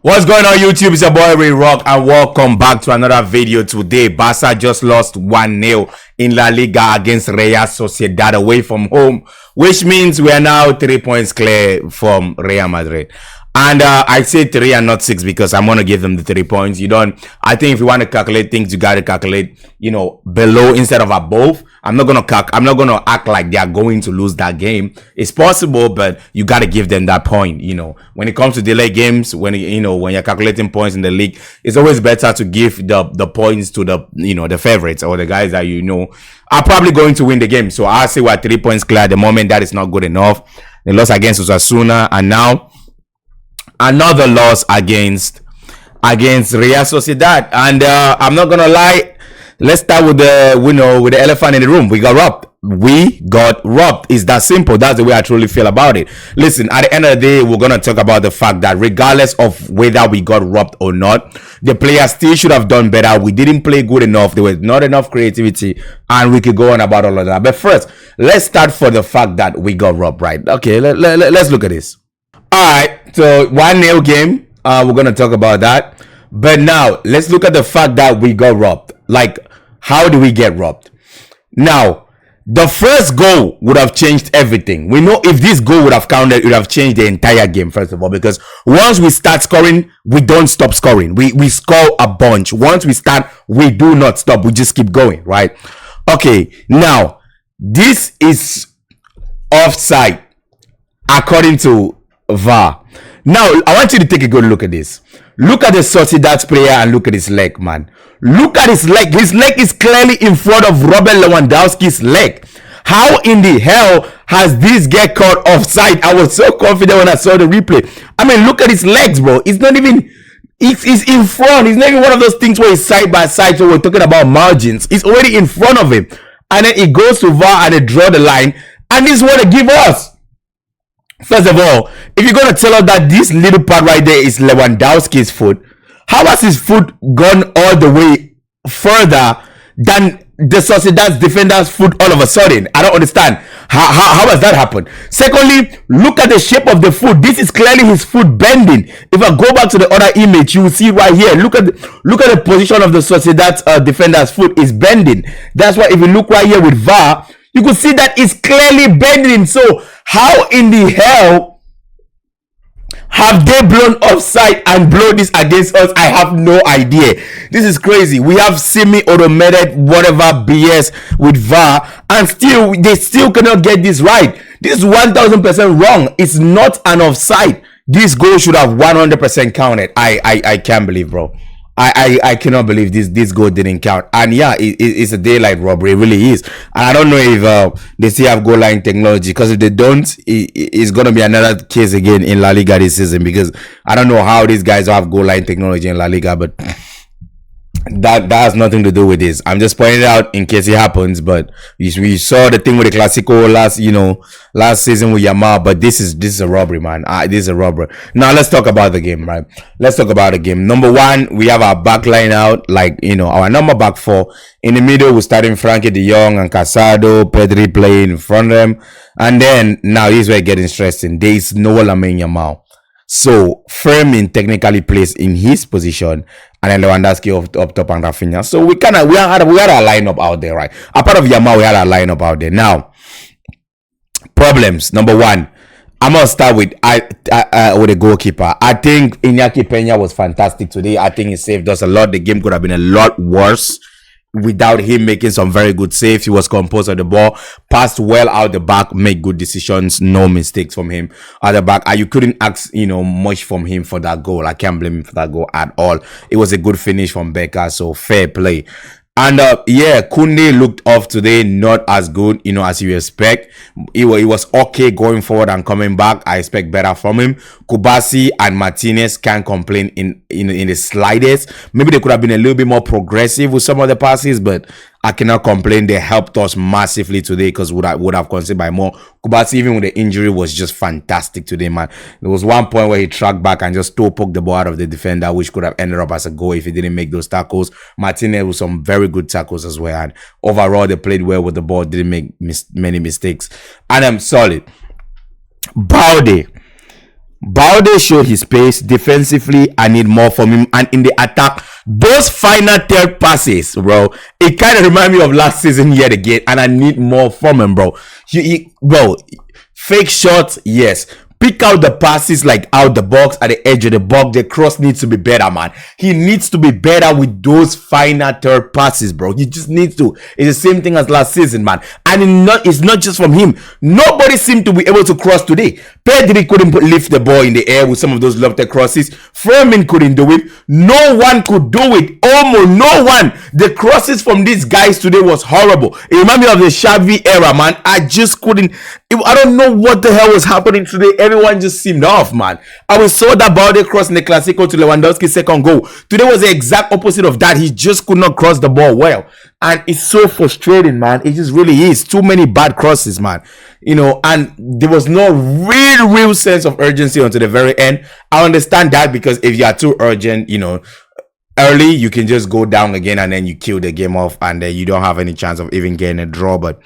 What's going on, YouTube? It's your boy Ray Rock, and welcome back to another video. Today, Barca just lost 1-0 in La Liga against Real Sociedad away from home, which means we are now 3 points clear from Real Madrid. And I say 3 and not 6 because I'm going to give them the 3 points. I think if you want to calculate things, you got to calculate, below instead of above. I'm not going to act like they are going to lose that game. It's possible, but you got to give them that point. When it comes to delay games, when you're calculating points in the league, it's always better to give the points to the favorites or the guys that are probably going to win the game. So I say we're 3 points clear at the moment. That is not good enough. They lost against Osasuna, and now another loss against Real Sociedad. And I'm not gonna lie, let's start with the elephant in the room. We got robbed. It's that simple. That's the way I truly feel about it. Listen, at the end of the day, we're gonna talk about the fact that regardless of whether we got robbed or not, the players still should have done better. We didn't play good enough. There was not enough creativity, and we could go on about all of that. But first, let's start for the fact that we got robbed, right? Okay, let's look at this. Alright, so 1-0 game. We're gonna talk about that. But now let's look at the fact that we got robbed. Like, how do we get robbed? Now, the first goal would have changed everything. We know if this goal would have counted, it would have changed the entire game, first of all, because once we start scoring, we don't stop scoring. We score a bunch. Once we start, we do not stop. We just keep going, right? Okay, now this is offside according to VAR. Now, I want you to take a good look at this. Look at the Sociedad player and look at his leg, man. Look at his leg. His leg is clearly in front of Robert Lewandowski's leg. How in the hell has this get caught offside? I was so confident when I saw the replay. I mean, look at his legs, bro. It's not even... It's in front. It's not even one of those things where it's side by side, so we're talking about margins. It's already in front of him. And then it goes to VAR and they draw the line. And this is what they give us. First of all, if you're going to tell us that this little part right there is Lewandowski's foot, how has his foot gone all the way further than the Sociedad's defender's foot all of a sudden? I don't understand. How has that happened? Secondly, look at the shape of the foot. This is clearly his foot bending. If I go back to the other image, you will see right here. Look at the position of the Sociedad's defender's foot is bending. That's why if you look right here with VAR, you could see that it's clearly bending. So how in the hell have they blown offside and blown this against us? I have no idea. This is crazy. We have semi-automated whatever BS with VAR, and they still cannot get this right. This is 1000% wrong. It's not an offside. This goal should have 100% counted. I can't believe, bro. I cannot believe this goal didn't count. And yeah, it's a daylight robbery. It really is. And I don't know if they still have goal line technology, because if they don't, it's gonna be another case again in La Liga this season, because I don't know how these guys have goal line technology in La Liga, but that has nothing to do with this. I'm just pointing it out in case it happens. But we saw the thing with the Clasico last season with Yamal, but this is a robbery, man. This is a robbery. Now let's talk about the game, right? Let's talk about the game. Number one, we have our back line out, our number back four. In the middle, we're starting Frankie de Jong and Casado, Pedri playing in front of them, and then now this is where it gets interesting. There is no Lamine Yamal. So Fermin technically plays in his position, and then Lewandowski up top and Rafinha. So we had a lineup out there, right? Apart of Yamal, we had a lineup out there. Now, problems. Number one, I'm gonna start with the goalkeeper. I think Iñaki Peña was fantastic today. I think he saved us a lot. The game could have been a lot worse without him making some very good saves. He was composed of the ball, passed well out the back, made good decisions, no mistakes from him at the back. You couldn't ask much from him for that goal. I can't blame him for that goal at all. It was a good finish from Becker, so fair play. And yeah, Koundé looked off today, not as good, as you expect. He was okay going forward and coming back. I expect better from him. Kubasi and Martinez can't complain in the slightest. Maybe they could have been a little bit more progressive with some of the passes, but I cannot complain. They helped us massively today, because would have conceded by more. Kubasi, even with the injury, was just fantastic today, man. There was one point where he tracked back and just toe poked the ball out of the defender, which could have ended up as a goal if he didn't make those tackles. Martinez with some very good tackles as well, and overall they played well with the ball, didn't make many mistakes, and I'm solid. Balde, Balde showed his pace defensively. I need more from him, and in the attack, those final third passes, bro, it kind of remind me of last season yet again, and I need more from him, bro. Bro, fake shots, yes. Pick out the passes like out the box, at the edge of the box. The cross needs to be better, man. He needs to be better with those final third passes, bro. He just needs to. It's the same thing as last season, man. And it's not just from him. Nobody seemed to be able to cross today. Pedri couldn't lift the ball in the air with some of those lofted crosses. Fermin couldn't do it. No one could do it. Almost no one. The crosses from these guys today was horrible. It reminded me of the Xavi era, man. I just couldn't. I don't know what the hell was happening today. Everyone just seemed off, man. I saw that Balde cross in the Clasico to Lewandowski's second goal. Today was the exact opposite of that. He just could not cross the ball well. And it's so frustrating, man. It just really is. Too many bad crosses, man. And there was no real sense of urgency until the very end. I understand that, because if you are too urgent, early, you can just go down again and then you kill the game off, and then you don't have any chance of even getting a draw. But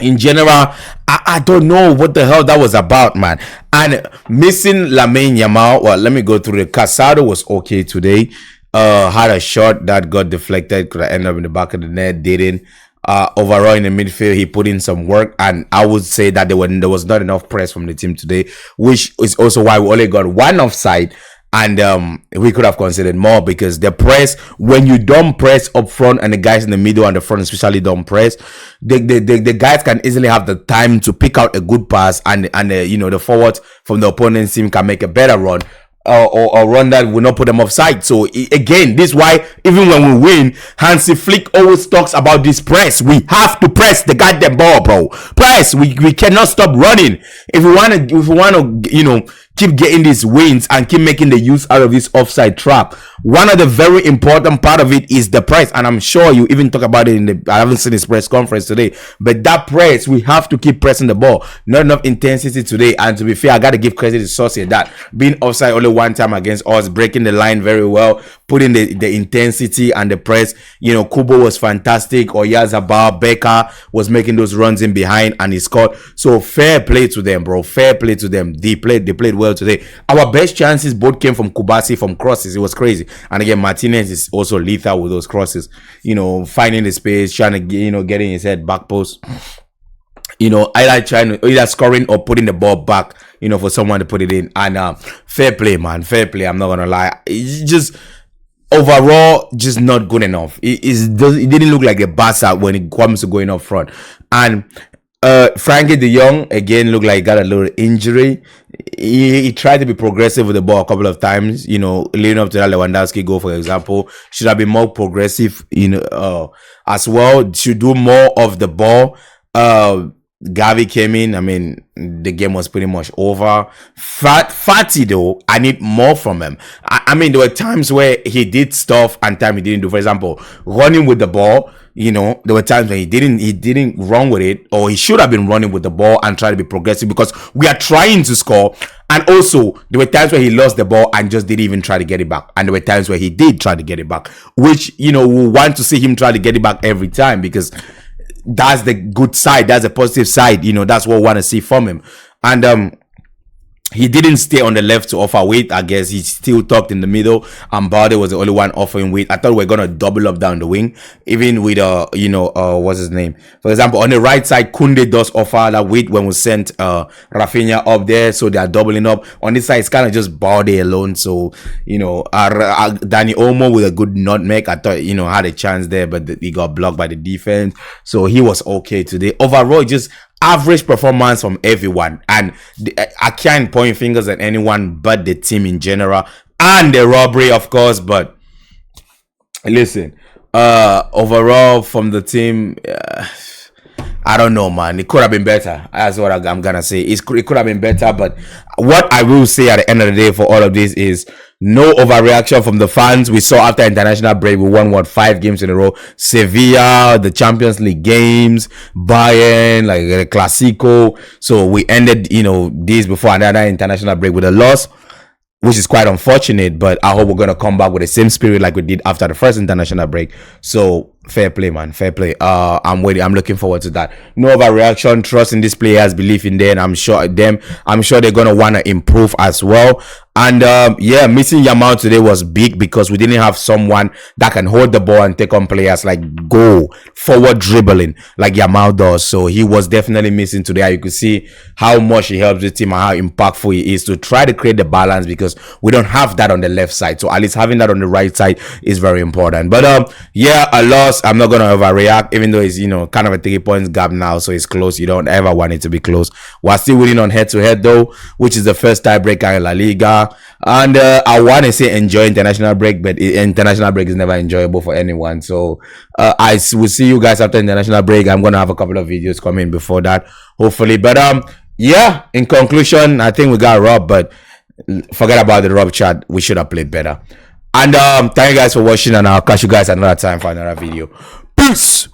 in general, I don't know what the hell that was about, man. And missing Lamine Yamal, well, let me go through it. Casado was okay today. Had a shot that got deflected, could have ended up in the back of the net, didn't. Overall in the midfield, he put in some work, and I would say that there was not enough press from the team today, which is also why we only got one offside. And we could have considered more, because the press, when you don't press up front and the guys in the middle and the front especially don't press, the guys can easily have the time to pick out a good pass, and the forward from the opponent's team can make a better run. Or run that will not put them offside. So again, this is why even when we win, Hansi Flick always talks about this press. We have to press the goddamn ball, bro. Press. We cannot stop running if we want to keep getting these wins and keep making the use out of this offside trap. One of the very important part of it is the press, and I'm sure you even talk about it I haven't seen his press conference today, but that press, we have to keep pressing the ball. Not enough intensity today, and to be fair, I got to give credit to Sociedad, being offside only one time against us, breaking the line very well, putting the intensity and the press. Kubo was fantastic. Oyarzabal, Becker was making those runs in behind, and he scored. So fair play to them, bro. Fair play to them. They played well today. Our best chances both came from Kubasi, from crosses. It was crazy. And again, Martinez is also lethal with those crosses. Finding the space, trying to getting his head back post. Either scoring or putting the ball back, for someone to put it in. And fair play, man. Fair play. I'm not gonna lie. It's just overall just not good enough. It didn't look like a Barca when it comes to going up front. And Frankie de Jong again looked like he got a little injury. He tried to be progressive with the ball a couple of times, leading up to that Lewandowski goal, for example. Should have been more progressive, as well. Should do more of the ball. Gavi came in. I mean, the game was pretty much over. Fatty though, I need more from him. I mean, there were times where he did stuff and time he didn't do. For example, running with the ball. There were times when he didn't run with it, or he should have been running with the ball and try to be progressive, because we are trying to score. And also, there were times where he lost the ball and just didn't even try to get it back. And there were times where he did try to get it back, which, we want to see him try to get it back every time, because that's the good side. That's the positive side. That's what we want to see from him. And he didn't stay on the left to offer weight. I guess he still talked in the middle, and Balde was the only one offering weight. I thought we were gonna double up down the wing, even with what's his name? For example, on the right side, Koundé does offer that weight when we sent Rafinha up there, so they are doubling up. On this side, it's kind of just Balde alone. So Dani Olmo with a good nutmeg, I thought had a chance there, but he got blocked by the defense. So he was okay today. Overall, just average performance from everyone, and I can't point fingers at anyone but the team in general, and the robbery, of course. But listen, overall from the team, I don't know, man. It could have been better. That's what I'm gonna say. It could have been better, but what I will say at the end of the day for all of this is no overreaction from the fans. We saw after international break, we won 5 games in a row. Sevilla, the Champions League games, Bayern, like the Clasico. So we ended, this before another international break with a loss. which is quite unfortunate, but I hope we're going to come back with the same spirit like we did after the first international break. So fair play, man, fair play. I'm waiting. I'm looking forward to that. No overreaction. Trust in these players, belief in them. I'm sure they're going to want to improve as well. And yeah, missing Yamal today was big because we didn't have someone that can hold the ball and take on players, like go forward dribbling like Yamal does. So he was definitely missing today. You could see how much he helps the team and how impactful he is to try to create the balance, because we don't have that on the left side. So at least having that on the right side is very important. But yeah, a loss. I'm not gonna overreact, even though it's, you know, kind of a 3 points gap now, so it's close. You don't ever want it to be close. We're still winning on head-to-head though, which is the first tiebreaker in La Liga. And I want to say enjoy international break, but international break is never enjoyable for anyone. So I will see you guys after international break. I'm gonna have a couple of videos coming before that, hopefully. But yeah, in conclusion, I think we got robbed, but forget about the rob chat. We should have played better. And thank you guys for watching, and I'll catch you guys another time for another video. Peace.